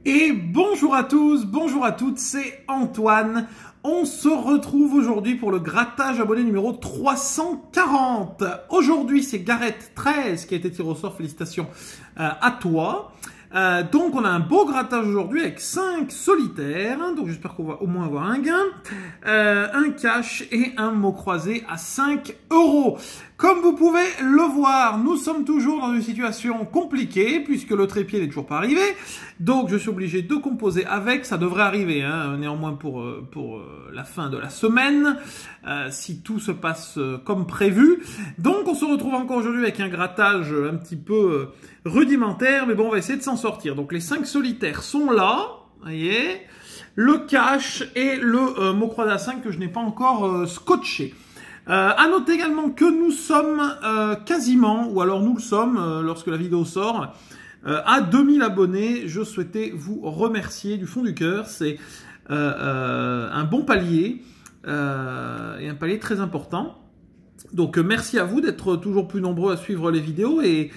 Et bonjour à tous, bonjour à toutes, c'est Antoine. On se retrouve aujourd'hui pour le grattage abonné numéro 340. Aujourd'hui, c'est Gareth 13 qui a été tiré au sort. Félicitations à toi. Donc, on a un beau grattage aujourd'hui avec 5 solitaires. Donc, j'espère qu'on va au moins avoir un gain, un cash et un mot croisé à 5 €. Comme vous pouvez le voir, nous sommes toujours dans une situation compliquée puisque le trépied n'est toujours pas arrivé. Donc, je suis obligé de composer avec. Ça devrait arriver, hein, néanmoins pour la fin de la semaine, si tout se passe comme prévu. Donc, on se retrouve encore aujourd'hui avec un grattage un petit peu rudimentaire, mais bon, on va essayer de s'en sortir. Donc, les 5 solitaires sont là, vous voyez, le cash et le mot croisé à 5 que je n'ai pas encore scotché. À noter également que nous sommes quasiment, ou alors nous le sommes lorsque la vidéo sort, à 2000 abonnés. Je souhaitais vous remercier du fond du cœur. C'est un bon palier et un palier très important. Donc merci à vous d'être toujours plus nombreux à suivre les vidéos et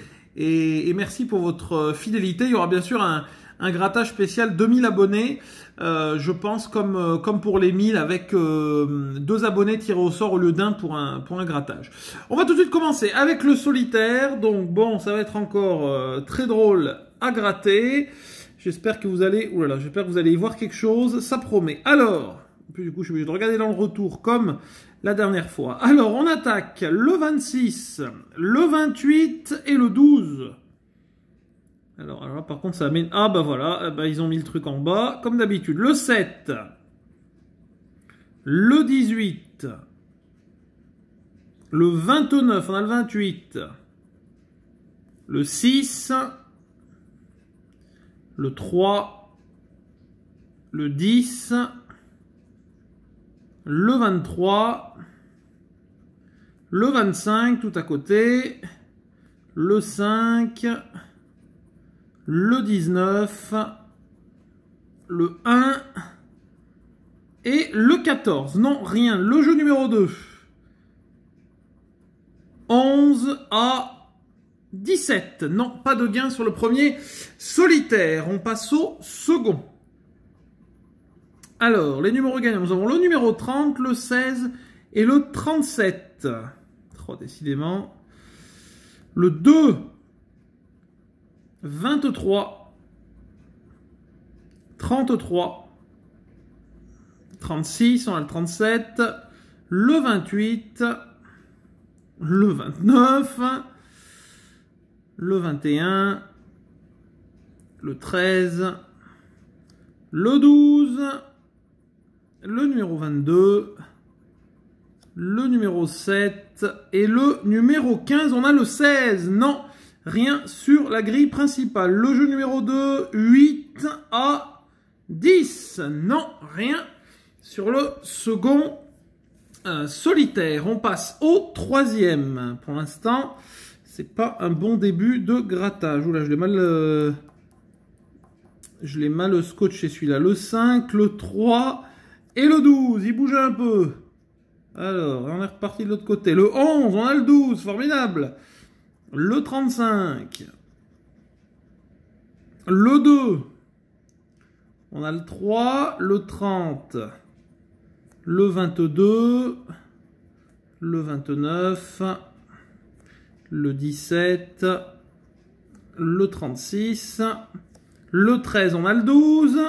merci pour votre fidélité. Il y aura bien sûr un grattage spécial 2000 abonnés, je pense comme pour les 1000 avec 2 abonnés tirés au sort au lieu d'un pour un grattage. On va tout de suite commencer avec le solitaire. Donc bon, ça va être encore très drôle à gratter. J'espère que vous allez, j'espère que vous allez y voir quelque chose. Ça promet. Alors, puis du coup, je suis obligé de regarder dans le retour comme la dernière fois. Alors, on attaque le 26, le 28 et le 12. Alors par contre, ça amène... Ah, bah voilà, ils ont mis le truc en bas, comme d'habitude. Le 7, le 18, le 29, on a le 28, le 6, le 3, le 10, le 23, le 25, tout à côté, le 5... le 19, le 1 et le 14. Non, rien. Le jeu numéro 2. 11 à 17. Non, pas de gain sur le premier solitaire. On passe au second. Alors, les numéros gagnants. Nous avons le numéro 30, le 16 et le 37. 3 décidément. Le 2. 23, 33, 36, on a le 37, le 28, le 29, le 21, le 13, le 12, le numéro 22, le numéro 7 et le numéro 15. On a le 16. Non, rien sur la grille principale. Le jeu numéro 2, 8 à 10. Non, rien sur le second solitaire. On passe au troisième. Pour l'instant, c'est pas un bon début de grattage. Oula, je l'ai mal scotché celui-là. Le 5, le 3 et le 12. Il bouge un peu. Alors, on est reparti de l'autre côté. Le 11, on a le 12. Formidable. Le 35, le 2, on a le 3, le 30, le 22, le 29, le 17, le 36, le 13, on a le 12,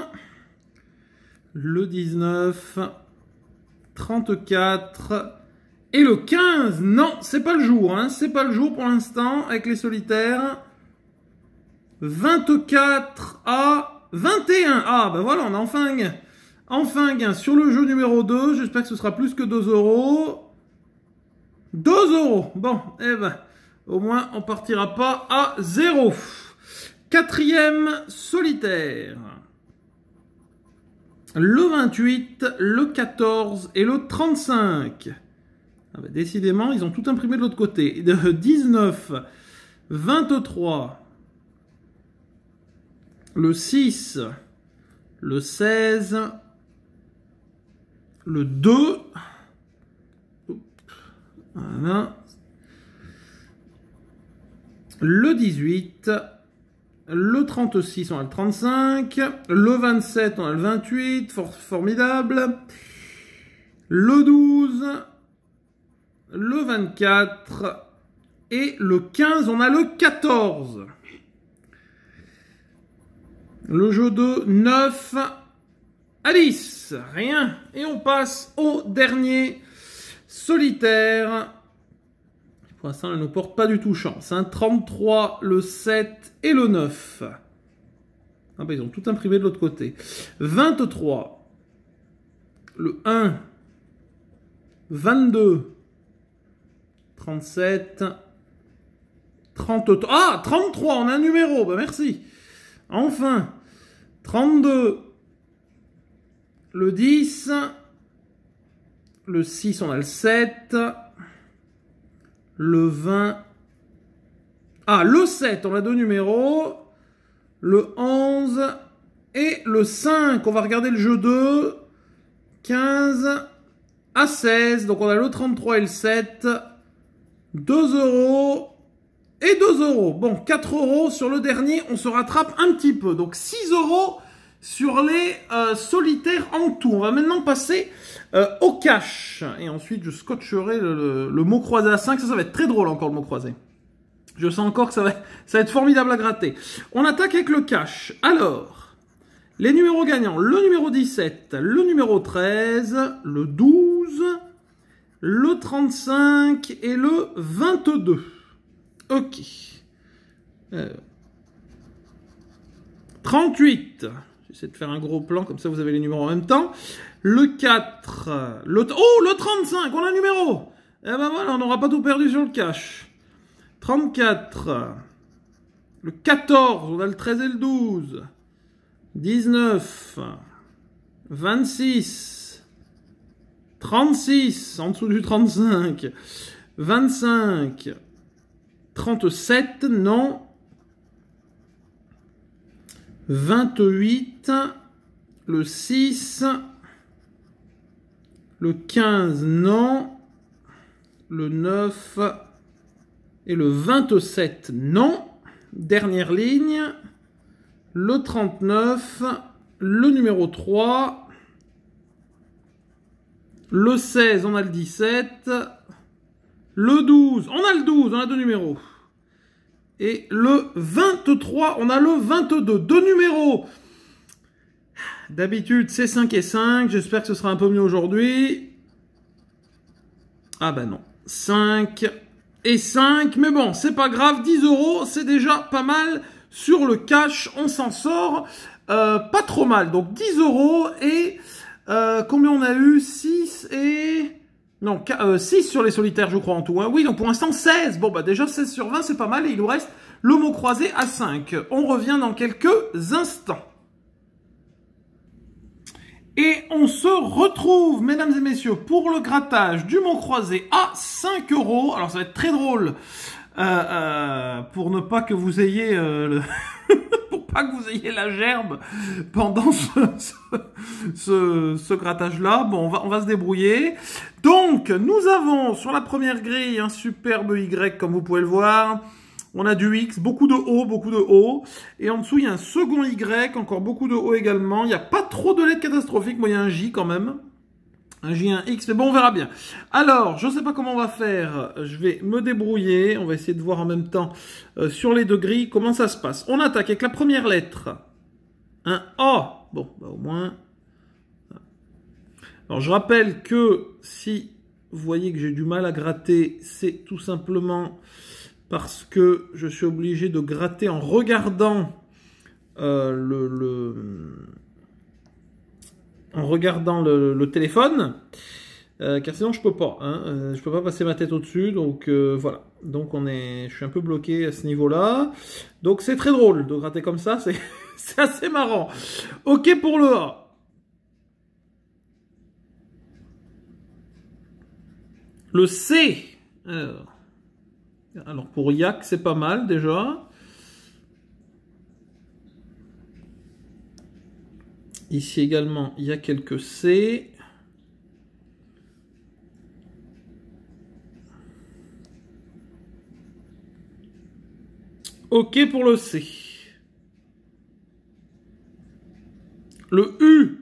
le 19, 34, et le 15, non, c'est pas le jour, hein, c'est pas le jour pour l'instant avec les solitaires. 24 à 21. Ah, ben voilà, on a enfin un gain. Enfin un gain sur le jeu numéro 2. J'espère que ce sera plus que 2 €. 2 €. Bon, eh ben, au moins, on partira pas à 0. Quatrième solitaire. Le 28, le 14 et le 35. Ah bah décidément, ils ont tout imprimé de l'autre côté. 19, 23, le 6, le 16, le 2, voilà, le 18, Le 36, on a le 35. Le 27, on a le 28. Formidable. Le 12. Le 24. Et le 15, on a le 14. Le jeu de 9 à 10. Rien. Et on passe au dernier solitaire. Pour l'instant, elle ne porte pas du tout chance. 33, le 7 et le 9. Ah bah ils ont tout imprimé de l'autre côté. 23. Le 1. 22. 37. 33. Ah, 33, on a un numéro. Bah merci. Enfin. 32. Le 10. Le 6, on a le 7. Le 20. Ah, le 7, on a deux numéros. Le 11 et le 5. On va regarder le jeu 2. 15 à 16. Donc on a le 33 et le 7. 2 euros et 2 euros. Bon, 4 euros sur le dernier. On se rattrape un petit peu. Donc 6 euros sur les solitaires en tout. On va maintenant passer au cash. Et ensuite, je scotcherai le mot croisé à 5. Ça va être très drôle encore le mot croisé. Je sens encore que ça va être formidable à gratter. On attaque avec le cash. Alors, les numéros gagnants. Le numéro 17, le numéro 13, le 12, le 35 et le 22. Ok. 38. J'essaie de faire un gros plan, comme ça vous avez les numéros en même temps. Le 4. Le 35, on a un numéro. Eh ben voilà, on n'aura pas tout perdu sur le cash. 34. Le 14, on a le 13 et le 12. 19. 26. 36, en dessous du 35. 25. 37, non. 28. Le 6. Le 15, non. Le 9. Et le 27, non. Dernière ligne. Le 39. Le numéro 3. Le 16, on a le 17. Le 12, on a le 12, on a deux numéros. Et le 23, on a le 22. Deux numéros. D'habitude, c'est 5 et 5. J'espère que ce sera un peu mieux aujourd'hui. Ah ben non. 5 et 5. Mais bon, c'est pas grave. 10 euros, c'est déjà pas mal. Sur le cash, on s'en sort pas trop mal. Donc 10 euros et combien on a eu? 6 et... Non, 6 sur les solitaires, je crois, en tout. Hein. Oui, donc pour l'instant, 16. Bon, bah déjà, 16 sur 20, c'est pas mal. Et il nous reste le mot croisé à 5. On revient dans quelques instants. Et on se retrouve, mesdames et messieurs, pour le grattage du mot croisé à 5 euros. Alors, ça va être très drôle pour ne pas que vous ayez... pour pas que vous ayez la gerbe pendant ce grattage-là. Bon, on va se débrouiller. Donc, nous avons sur la première grille un superbe Y, comme vous pouvez le voir. On a du X, beaucoup de O, beaucoup de O. Et en dessous, il y a un second Y, encore beaucoup de O également. Il n'y a pas trop de lettres catastrophiques. Moi, il y a un J quand même. Un J, un X, mais bon, on verra bien. Alors, je ne sais pas comment on va faire. Je vais me débrouiller. On va essayer de voir en même temps sur les deux grilles comment ça se passe. On attaque avec la première lettre. Un A. Bon, bah, au moins. Alors, je rappelle que si vous voyez que j'ai du mal à gratter, c'est tout simplement parce que je suis obligé de gratter en regardant le téléphone, car sinon je peux pas, hein, je peux pas passer ma tête au-dessus, donc voilà. Donc je suis un peu bloqué à ce niveau-là. Donc c'est très drôle de gratter comme ça, c'est assez marrant. Ok pour le A. Le C. Alors pour Yak, c'est pas mal déjà. Ici également, il y a quelques C. Ok pour le C. Le U.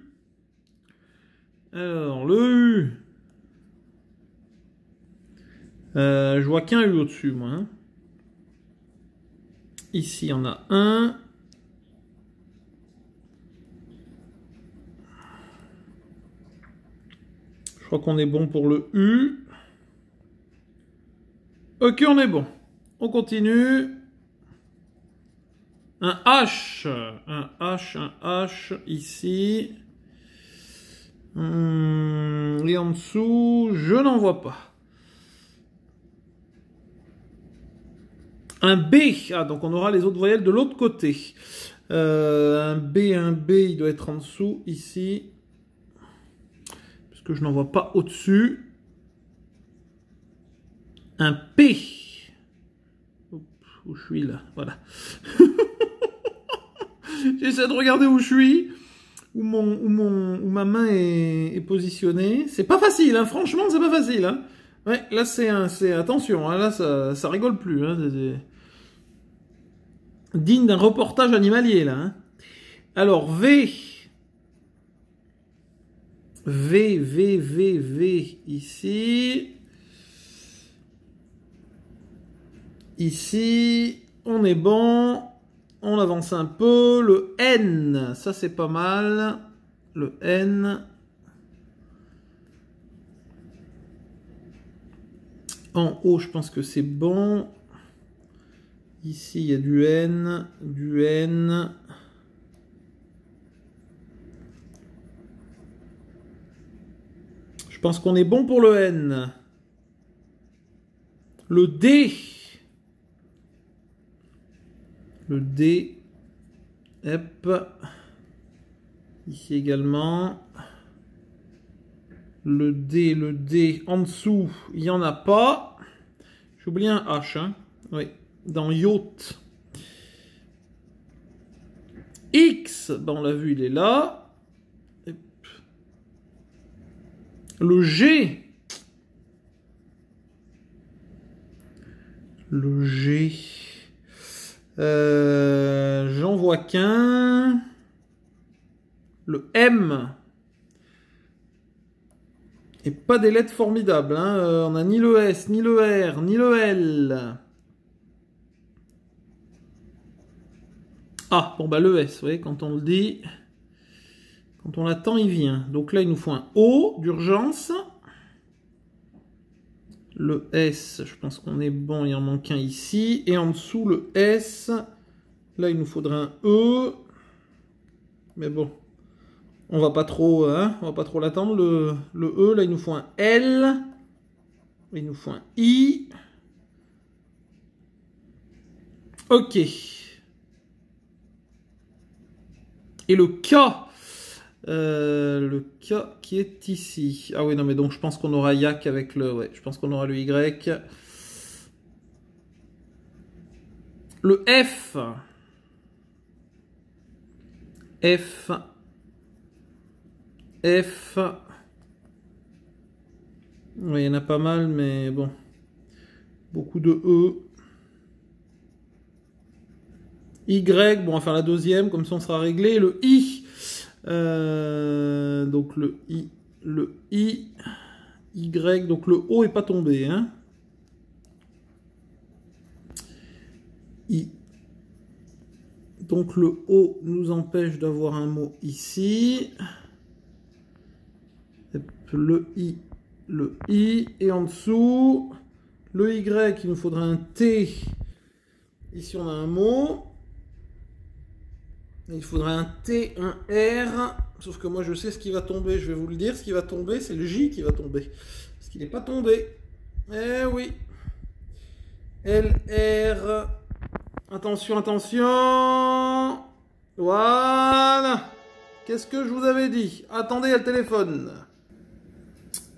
Alors, le U. Je vois qu'un U au-dessus, moi. Hein. Ici, il y en a un. Je crois qu'on est bon pour le U. Ok, on est bon. On continue. Un H. Un H ici. Et en dessous, je n'en vois pas. Un B. Ah, donc on aura les autres voyelles de l'autre côté. Un B, il doit être en dessous, ici. Parce que je n'en vois pas au-dessus. Un P. Où je suis là, voilà. J'essaie de regarder où je suis, où ma main est positionnée. C'est pas facile, hein, franchement, c'est pas facile. Hein. Ouais, là, c'est attention, hein, là, ça rigole plus. Hein, digne d'un reportage animalier, là. Hein. Alors, V, ici. Ici, on est bon. On avance un peu. Le N, ça c'est pas mal. Le N. En haut, je pense que c'est bon. Ici, il y a du N. Du N. Je pense qu'on est bon pour le N. Le D. Le D. Hop. Ici également. Le D. En dessous, il n'y en a pas. J'ai oublié un H. Hein. Oui. Dans yacht. X. Ben, on l'a vu, il est là. Hop. Le G. Le G. J'en vois qu'un. Le M. Et pas des lettres formidables. Hein. On n'a ni le S, ni le R, ni le L. Ah, bon bah le S, vous voyez, quand on le dit, quand on l'attend, il vient. Donc là, il nous faut un O d'urgence. Le S, je pense qu'on est bon, il en manque un ici. Et en dessous, le S, là, il nous faudrait un E. Mais bon, on va pas trop, hein, on va pas trop l'attendre. Le E, là, il nous faut un L. Il nous faut un I. Ok. Et le K. Le K qui est ici. Ah oui, non, mais donc je pense qu'on aura Yak avec le... Ouais, je pense qu'on aura le Y. Le F. F. F. Oui, il y en a pas mal, mais bon. Beaucoup de E. Y, bon, on va faire la deuxième, comme ça on sera réglé. Le I. Donc le I, Y, donc le O est pas tombé, hein. I. Donc le O nous empêche d'avoir un mot ici. Le I, et en dessous, le Y, il nous faudra un T. Ici on a un mot. Il faudrait un T, un R, sauf que moi je sais ce qui va tomber, je vais vous le dire, ce qui va tomber, c'est le J qui va tomber. Parce qu'il n'est pas tombé. Eh oui. LR. Attention, attention. Voilà. Qu'est-ce que je vous avais dit? Attendez, il y a le téléphone.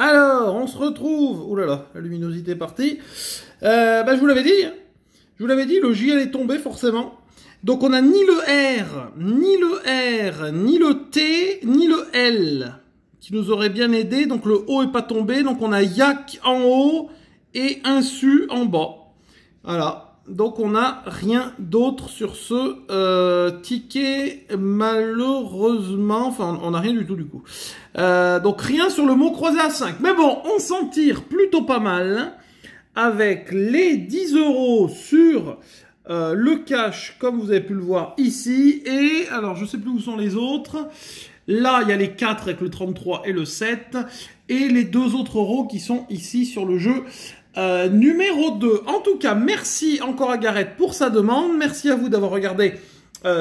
Alors, on se retrouve. Ouh là là, la luminosité est partie. Je vous l'avais dit. Je vous l'avais dit, le J allait tomber forcément. Donc on n'a ni le R, ni le R, ni le T, ni le L qui nous aurait bien aidé. Donc le O est pas tombé. Donc on a Yak en haut et un Su en bas. Voilà. Donc on n'a rien d'autre sur ce ticket, malheureusement. Enfin, on n'a rien du tout du coup. Donc rien sur le mot croisé à 5. Mais bon, on s'en tire plutôt pas mal avec les 10 € sur le cash, comme vous avez pu le voir ici. Et alors, je sais plus où sont les autres. Là, il y a les 4 avec le 33 et le 7. Et les 2 autres euros qui sont ici sur le jeu numéro 2. En tout cas, merci encore à Gareth pour sa demande. Merci à vous d'avoir regardé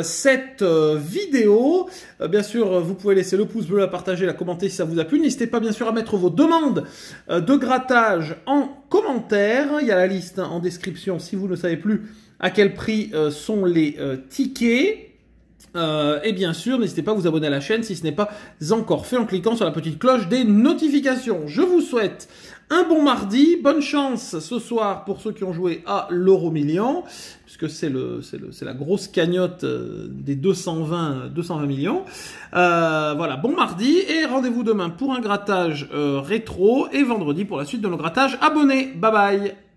cette vidéo. Bien sûr, vous pouvez laisser le pouce bleu, la partager, la commenter si ça vous a plu. N'hésitez pas bien sûr à mettre vos demandes de grattage en commentaire. Il y a la liste en description si vous ne savez plus à quel prix sont les tickets. Et bien sûr, n'hésitez pas à vous abonner à la chaîne si ce n'est pas encore fait en cliquant sur la petite cloche des notifications. Je vous souhaite un bon mardi, bonne chance ce soir pour ceux qui ont joué à l'euro-million, puisque c'est la grosse cagnotte des 220 millions. Voilà, bon mardi et rendez-vous demain pour un grattage rétro et vendredi pour la suite de nos grattages abonnés. Bye bye.